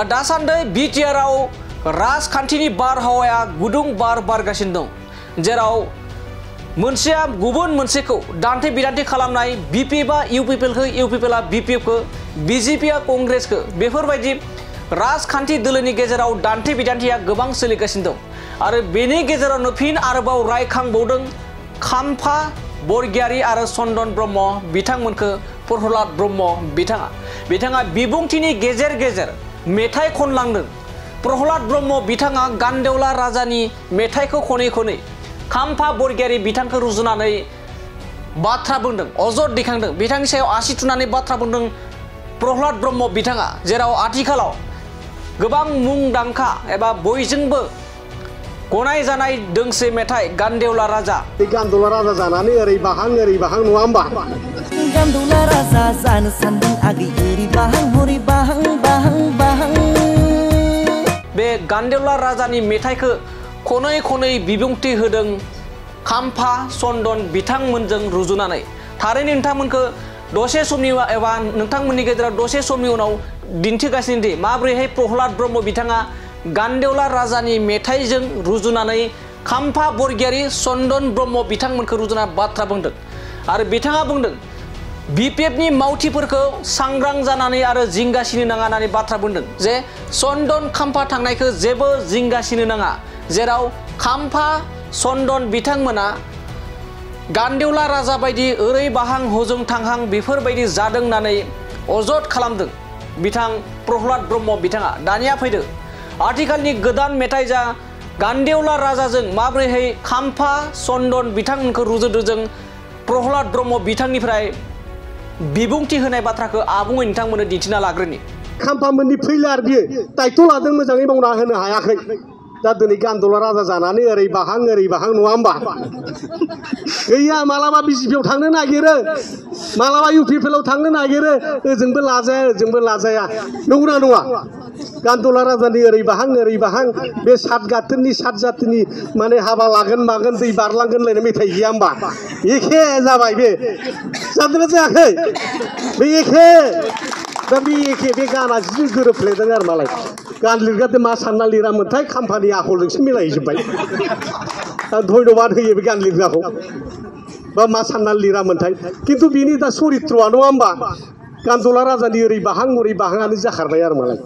दासान्दि बिटिआरआव राजखान्थिनि बारहावाया गुदुं बार बारगासिनो दं, जेराव मोनसेया गुबुन मोनसेखौ दान्थे बिदान्थे खालामनाय, बिपिएफआ इउपिपिएलखौ, इउपिपिएलआ बिपिएफखौ, बिजेपिआ कंग्रेसखौ, बेफोरबायदि राजखान्थि दोलोनि गेजेराव दान्थे बिदान्थेया गोबां सोलिगासिनो दं। आरो बेनि गेजेरावनो फिन आरोबाव रायखांबावदों खाम्फा बरगयारी आरो चन्दन ब्रह्म बिथांमोनखौ प्रहलाद ब्रह्म बिथाङा बिबुंथिनि गेजेर गेजेर मेथाइ खनलांदों। प्रहलाद ब्रह्म बिथाङा गान्देवला राजानि मेथाइखौ खनै खनै खाम्फा बरगयारी बिथांखौ रुजुनानै बाथ्रा बुंदों, अजद दैखांदों, बिथांनि सायाव आसि थुनानै बाथ्रा बुंदों प्रहलाद ब्रह्म बिथाङा, जेराव आथिखालाव गोबां मुंदांखा एबा बयजोंबो गनाय जानाय दोंसे मेथाइ गान्देवला राजा। गान्देवला राजा जानानै ओरै बाहां नङा होमबा? गान्देवला राजा जानो सान्दों आगै ओरै बाहां हरै बाहां। बे गान्देवला राजानि मेथाइखौ खनै खनै बिबुंथि होदों खाम्फा चन्दन बिथांमोनजों रुजुनानै। थारैनो नोंथांमोनखौ दसे समनि एबा नोंथांमोननि गेजेराव दसे समनि उनाव दिन्थिगासिनो दि माबोरैहाय प्रहलाद ब्रह्म बिथाङा गान्देवला राजानि मेथाइजों रुजुनानै खाम्फा बरगयारी चन्दन ब्रह्म बिथांमोनखौ रुजुना बाथ्रा बुंदों। आरो बिथाङा बुंदों बिपिएफनि मावथिफोरखौ सांग्रां जानानै आरो जिंगासिनो नाङा होननानै बाथ्रा बुंदों, जे चन्दन खाम्फा थांनायखौ जेबो जिंगासिनो नाङा, जेराव खाम्फा चन्दन बिथांमोना गान्देवला राजा बायदि ओरै बाहां हजों थांहां बेफोरबायदि जादों होननानै अजद खालामदों बिथां प्रहलाद ब्रह्म बिथाङा। दानिया फैदो आथिखालनि गोदान मेथाइ जा गान्देवला राजाजों माबोरैहाय खाम्फा चन्दन बिथांमोनखौ रुजुदों जों प्रहलाद ब्रह्म बिथांनिफ्राय बिबुंथि होनाय बाथ्राखौ आबुङै नोंथांमोननो दिन्थिना लाग्रोनि। खाम्फामोननि फैलार बियो दायथ' लादों, मोजाङै मावना होनो हायाखै। दा दिनै गान्देवला राजा जानानै ओरै बाहां नङा होमबा? गैया, मालाबा बिजेपिआव थांनो नागिरो, मालाबा इउपिपिएलआव थांनो नागिरो, ओजोंबो लाजाया नंगौना नङा? गान्देवला राजानि ओरै बाहां बे सात जातिनि माने हाबा लागोन मागोन दै बारलांगोन लायनाय मेथाइ गैया होमबा? एखे जाबाय, बे जादोंना जायाखै? बे एखे। दा बे एखे बे गाना जि गोरोबफ्लेदों आरो मालाय गान लिरग्रादो मा सानना लिरामोनथाय खाम्फानि आखलजोंसो मिलायजोब्बाय। आं धन्यबाद होयो बे गान लिरग्राखौ, बा मा सानना लिरामोनथाय। खिन्थु बिनि दा चरित्रआ नङा होमबा? गान्देवला राजानि ओरै बाहाङानो जाखारबाय आरो मालाय।